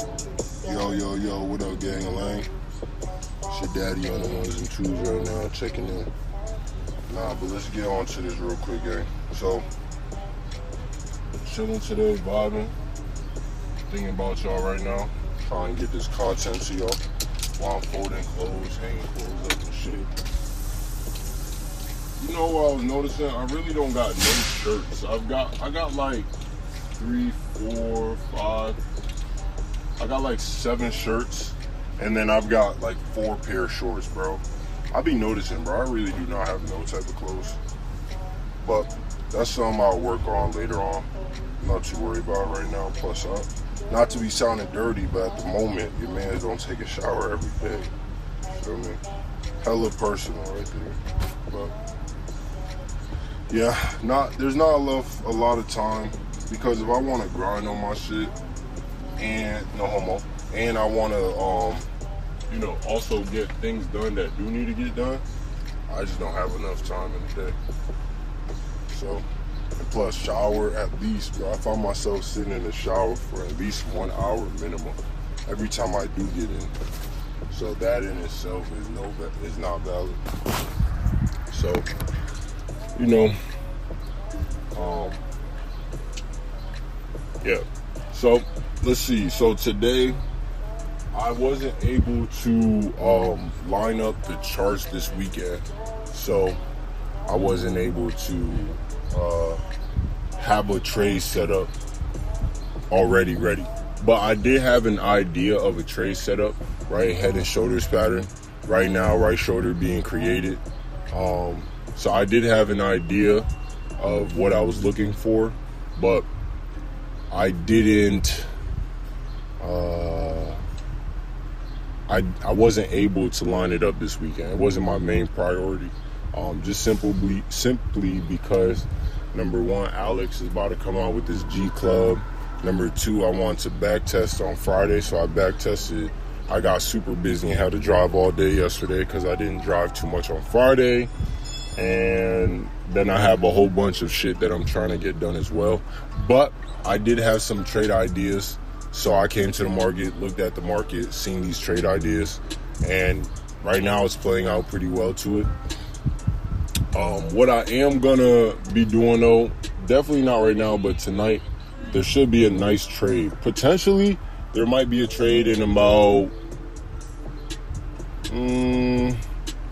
Yo, what up, gang of Lang? It's your daddy on the ones and twos right now, checking in. Nah, but let's get on to this real quick, gang. So, chilling today, vibing, thinking about y'all right now, trying to get this content to y'all while I'm folding clothes, hanging clothes up and shit. You know what I was noticing? I really don't got no shirts. I got like 3, 4, 5. I got like 7 shirts, and then I've got like 4 pair of shorts, bro. I be noticing, bro, I really do not have no type of clothes. But that's something I'll work on later on. I'm not too worried about it right now. Plus, not to be sounding dirty, but at the moment, your man don't take a shower every day. You feel me? Hella personal right there. But yeah, there's not a lot of time, because if I want to grind on my shit, and no homo, and I want to also get things done that do need to get done, I just don't have enough time in the day. So, and plus shower at least, bro. I find myself sitting in the shower for at least 1 hour minimum every time I do get in. So that in itself is not valid. So, yeah. So let's see. So today I wasn't able to line up the charts this weekend. So I wasn't able to have a trade set up already ready. But I did have an idea of a trade setup, right? Head and shoulders pattern. Right now, right shoulder being created. So I did have an idea of what I was looking for, but I didn't, I wasn't able to line it up this weekend. It wasn't my main priority. Just simply because, number one, Alex is about to come out with this G Club. Number two, I want to back test on Friday, so I back tested. I got super busy and had to drive all day yesterday because I didn't drive too much on Friday. And then I have a whole bunch of shit that I'm trying to get done as well. But I did have some trade ideas. So I came to the market, looked at the market, seen these trade ideas. And right now it's playing out pretty well to it. What I am going to be doing, though, definitely not right now, but tonight, there should be a nice trade. Potentially, there might be a trade in about,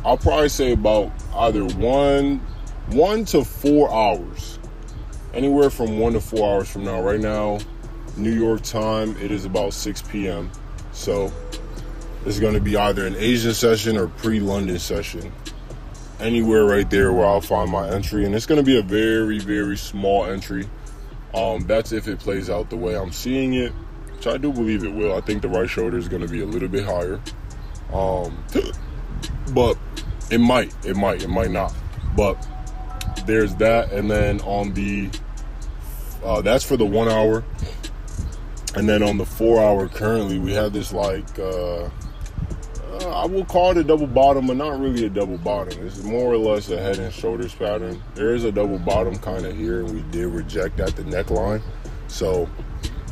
I'll probably say about either 1 to 4 hours. Anywhere from 1 to 4 hours from now. Right now, New York time, it is about 6 p.m. So it's going to be either an Asian session or pre-London session. Anywhere right there where I'll find my entry. And it's going to be a very, very small entry. That's if it plays out the way I'm seeing it, which I do believe it will. I think the right shoulder is going to be a little bit higher. But it might not. But there's that. And then on the, that's for the 1 hour. And then on the 4 hour currently, we have this like, I will call it a double bottom, but not really a double bottom. It's more or less a head and shoulders pattern. There is a double bottom kind of here, and we did reject at the neckline. So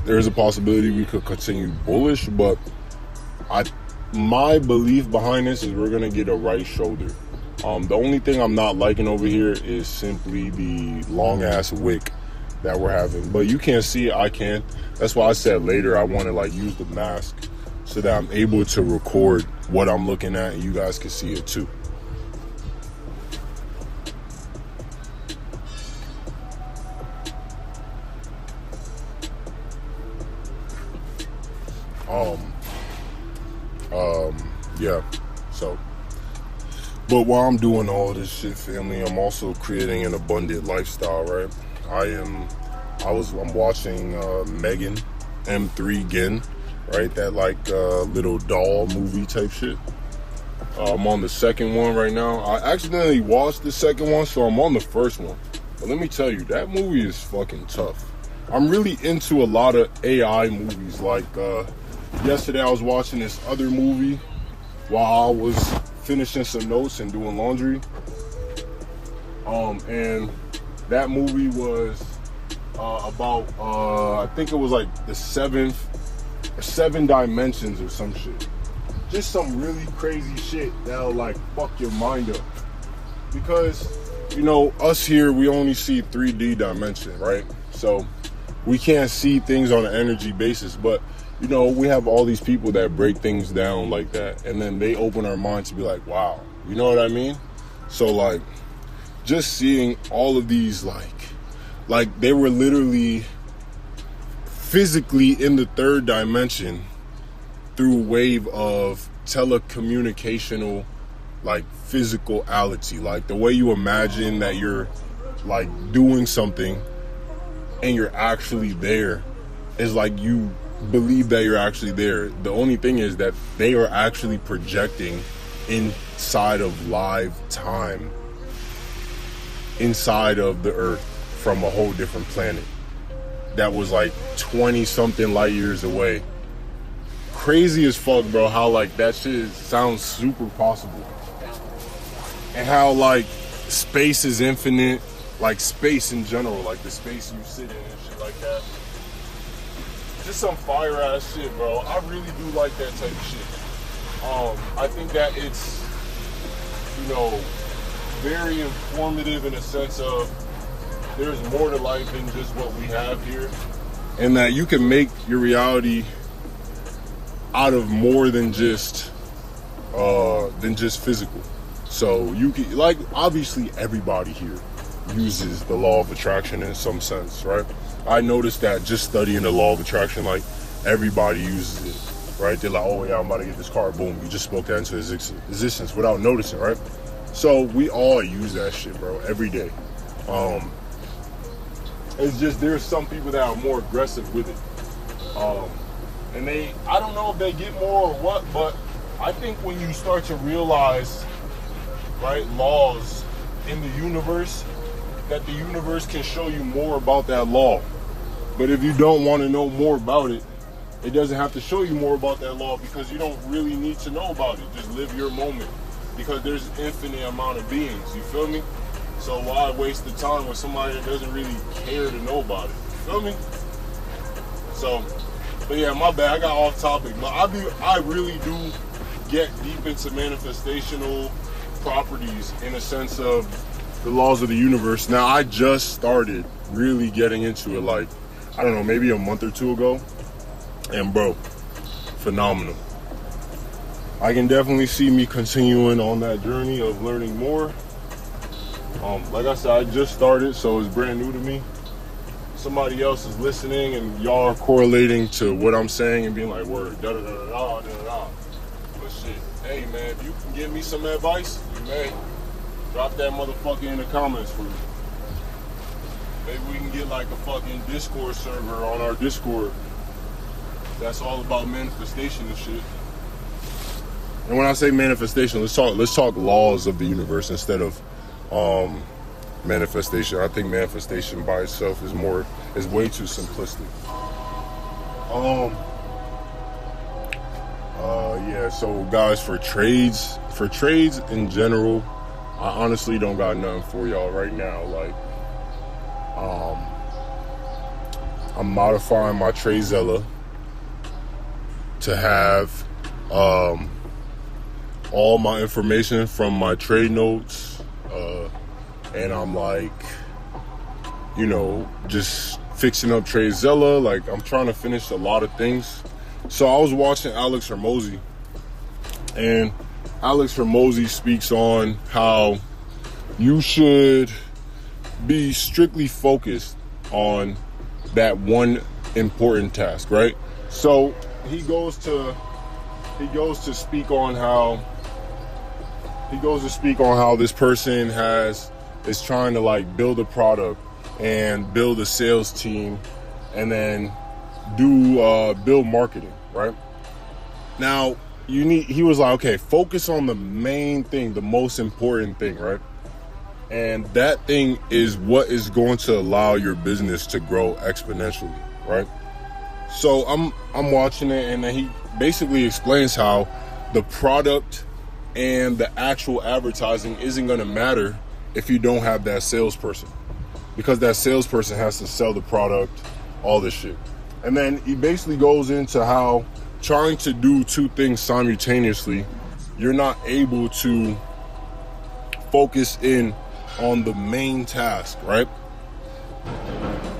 there is a possibility we could continue bullish, but my belief behind this is we're going to get a right shoulder. The only thing I'm not liking over here is simply the long ass wick that we're having. But you can't see it, I can't. That's why I said later I want to like use the mask so that I'm able to record what I'm looking at and you guys can see it too. Yeah, so, but while I'm doing all this shit, family, I'm also creating an abundant lifestyle, right? I'm watching Megan M3 again, right? That like little doll movie type shit. I'm on the second one right now. I accidentally watched the second one, so I'm on the first one. But let me tell you, that movie is fucking tough. I'm really into a lot of AI movies. Like yesterday I was watching this other movie while I was finishing some notes and doing laundry. And that movie was about I think it was like the seventh 7 dimensions or some shit. Just some really crazy shit that'll like fuck your mind up. Because, you know, us here, we only see 3D dimension, right? So we can't see things on an energy basis, but you know, we have all these people that break things down like that, and then they open our minds to be like, wow, you know what I mean? So like, just seeing all of these, like they were literally physically in the 3rd dimension through a wave of telecommunicational, like physicality, like the way you imagine that you're like doing something and you're actually there is like you believe that you're actually there. The only thing is that they are actually projecting inside of live time, inside of the earth from a whole different planet that was like 20 something light years away. Crazy as fuck, bro, how like that shit sounds super possible. And how like space is infinite, like space in general, like the space you sit in and shit like that. Just some fire ass shit, bro. I really do like that type of shit. I think that it's, you know, very informative in a sense of there's more to life than just what we have here, and that you can make your reality out of more than just physical. So you can, like, obviously everybody here uses the law of attraction in some sense, right? I noticed that just studying the law of attraction, like everybody uses it, right? They're like, oh yeah, I'm about to get this car, boom, you just spoke that into existence without noticing, right? So we all use that shit, bro, every day. It's just there's some people that are more aggressive with it. And I don't know if they get more or what, but I think when you start to realize, right, laws in the universe, that the universe can show you more about that law. But if you don't want to know more about it, it doesn't have to show you more about that law, because you don't really need to know about it. Just live your moment, because there's an infinite amount of beings, you feel me? So why waste the time with somebody that doesn't really care to know about it, you feel me? So, but yeah, my bad, I got off topic, but I really do get deep into manifestational properties in a sense of the laws of the universe. Now, I just started really getting into it, like, I don't know, maybe a month or two ago. And bro, phenomenal. I can definitely see me continuing on that journey of learning more. Like I said, I just started, so it's brand new to me. Somebody else is listening and y'all are correlating to what I'm saying and being like, word, da da da da da da da. But shit, hey man, if you can give me some advice, you may. Drop that motherfucker in the comments for me. Maybe we can get like a fucking Discord server on our Discord. That's all about manifestation and shit. And when I say manifestation, let's talk laws of the universe instead of manifestation. I think manifestation by itself is way too simplistic. Yeah, so guys, for trades in general, I honestly don't got nothing for y'all right now. Like, I'm modifying my TradeZilla to have all my information from my trade notes, and I'm like, you know, just fixing up TradeZilla. Like, I'm trying to finish a lot of things. So I was watching Alex Hormozi, and Alex Hormozi speaks on how you should be strictly focused on that one important task, right? So he goes to speak on how this person is trying to like build a product and build a sales team and then build marketing, right? Now he was like, okay, focus on the main thing, the most important thing, right? And that thing is what is going to allow your business to grow exponentially, right? So I'm watching it, and then he basically explains how the product and the actual advertising isn't going to matter if you don't have that salesperson, because that salesperson has to sell the product, all this shit. And then he basically goes into how trying to do two things simultaneously, you're not able to focus in on the main task, right?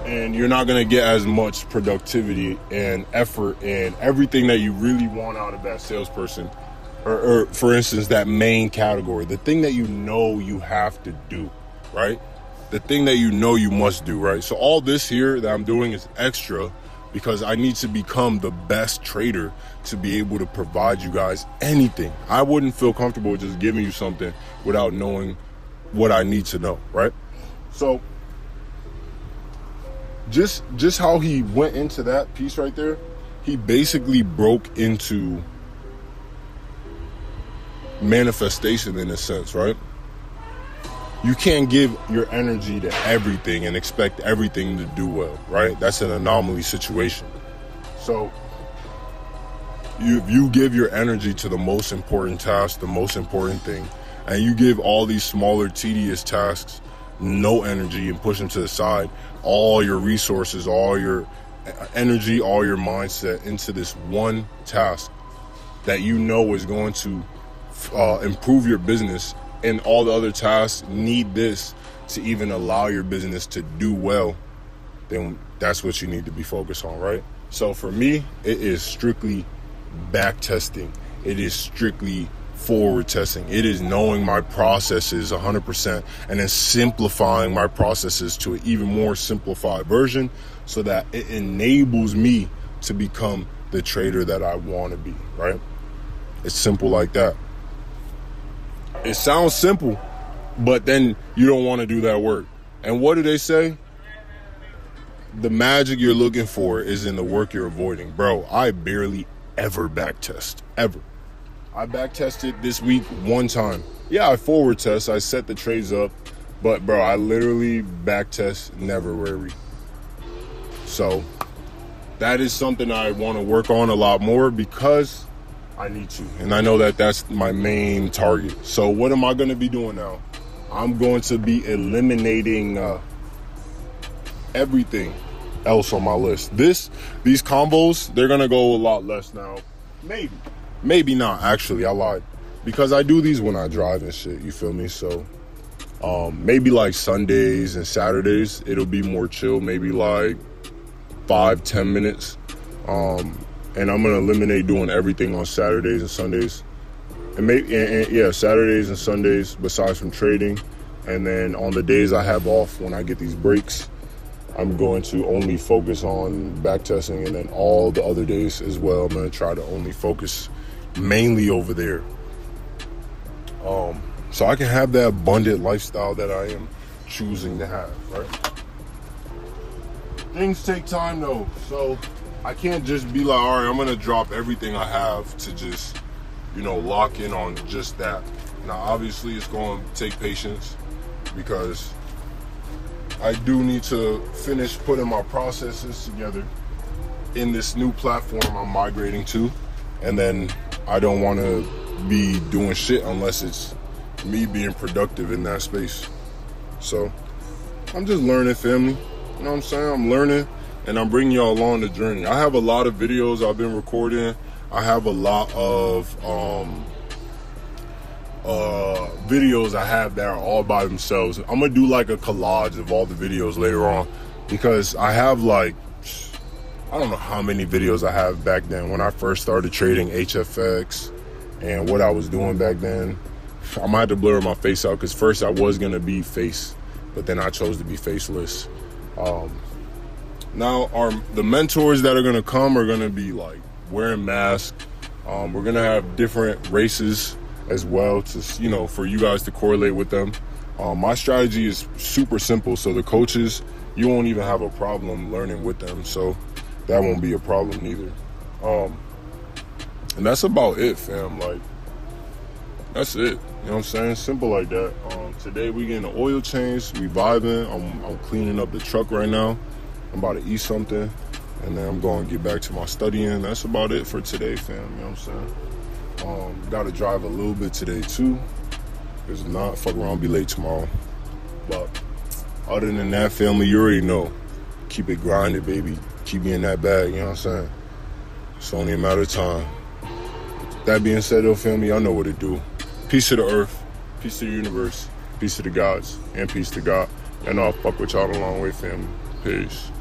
And you're not going to get as much productivity and effort and everything that you really want out of that salesperson. Or for instance, that main category, the thing that you know you have to do, right? The thing that you know you must do, right? So all this here that I'm doing is extra because I need to become the best trader to be able to provide you guys anything. I wouldn't feel comfortable just giving you something without knowing what I need to know, right? So just how he went into that piece right there, he basically broke into manifestation in a sense, right? You can't give your energy to everything and expect everything to do well, right? That's an anomaly situation. So if you give your energy to the most important task, the most important thing, and you give all these smaller, tedious tasks no energy and push them to the side, all your resources, all your energy, all your mindset into this one task that you know is going to improve your business, and all the other tasks need this to even allow your business to do well, then that's what you need to be focused on, right? So for me, it is strictly back testing. It is strictly forward testing. It is knowing my processes 100% and then simplifying my processes to an even more simplified version so that it enables me to become the trader that I want to be, right? It's simple like that. It sounds simple, but then you don't want to do that work. And what do they say? The magic you're looking for is in the work you're avoiding. Bro, I barely ever back test, ever. I back tested this week one time. Yeah, I forward test, I set the trades up, but bro, I literally back test never rarely. So that is something I want to work on a lot more because I need to. And I know that that's my main target. So what am I going to be doing now? I'm going to be eliminating everything else on my list. These combos, they're going to go a lot less now. Maybe not, actually. I lied. Because I do these when I drive and shit, you feel me? So maybe like Sundays and Saturdays, it'll be more chill. Maybe like 5-10 minutes. And I'm gonna eliminate doing everything on Saturdays and Sundays, and Saturdays and Sundays besides from trading. And then on the days I have off, when I get these breaks, I'm going to only focus on back testing, and then all the other days as well, I'm gonna try to only focus mainly over there, so I can have that abundant lifestyle that I am choosing to have, right? Things take time though, so I can't just be like, all right, I'm gonna drop everything I have to just, lock in on just that. Now, obviously, it's going to take patience because I do need to finish putting my processes together in this new platform I'm migrating to, and then I don't want to be doing shit unless it's me being productive in that space. So I'm just learning, family. You know what I'm saying? I'm learning. And I'm bringing y'all along the journey. I have a lot of videos I've been recording. I have a lot of videos I have that are all by themselves. I'm gonna do like a collage of all the videos later on, because I have like, I don't know how many videos I have back then when I first started trading HFX and what I was doing back then. I might have to blur my face out because first I was gonna be face, but then I chose to be faceless. Now, the mentors that are going to come are going to be like wearing masks. We're going to have different races as well to, for you guys to correlate with them. My strategy is super simple. So the coaches, you won't even have a problem learning with them. So that won't be a problem either. And that's about it, fam. Like, that's it. You know what I'm saying? Simple like that. Today we getting the oil change. We vibing. I'm cleaning up the truck right now. I'm about to eat something, and then I'm going to get back to my studying. That's about it for today, fam. You know what I'm saying? Got to drive a little bit today, too. Because not, fuck around, be late tomorrow. But other than that, family, you already know. Keep it grinded, baby. keep me in that bag, you know what I'm saying? It's only a matter of time. That being said, though, family, y'all know what to do. Peace to the earth, peace to the universe, peace to the gods, and peace to God. And I'll fuck with y'all the long way, family. Peace.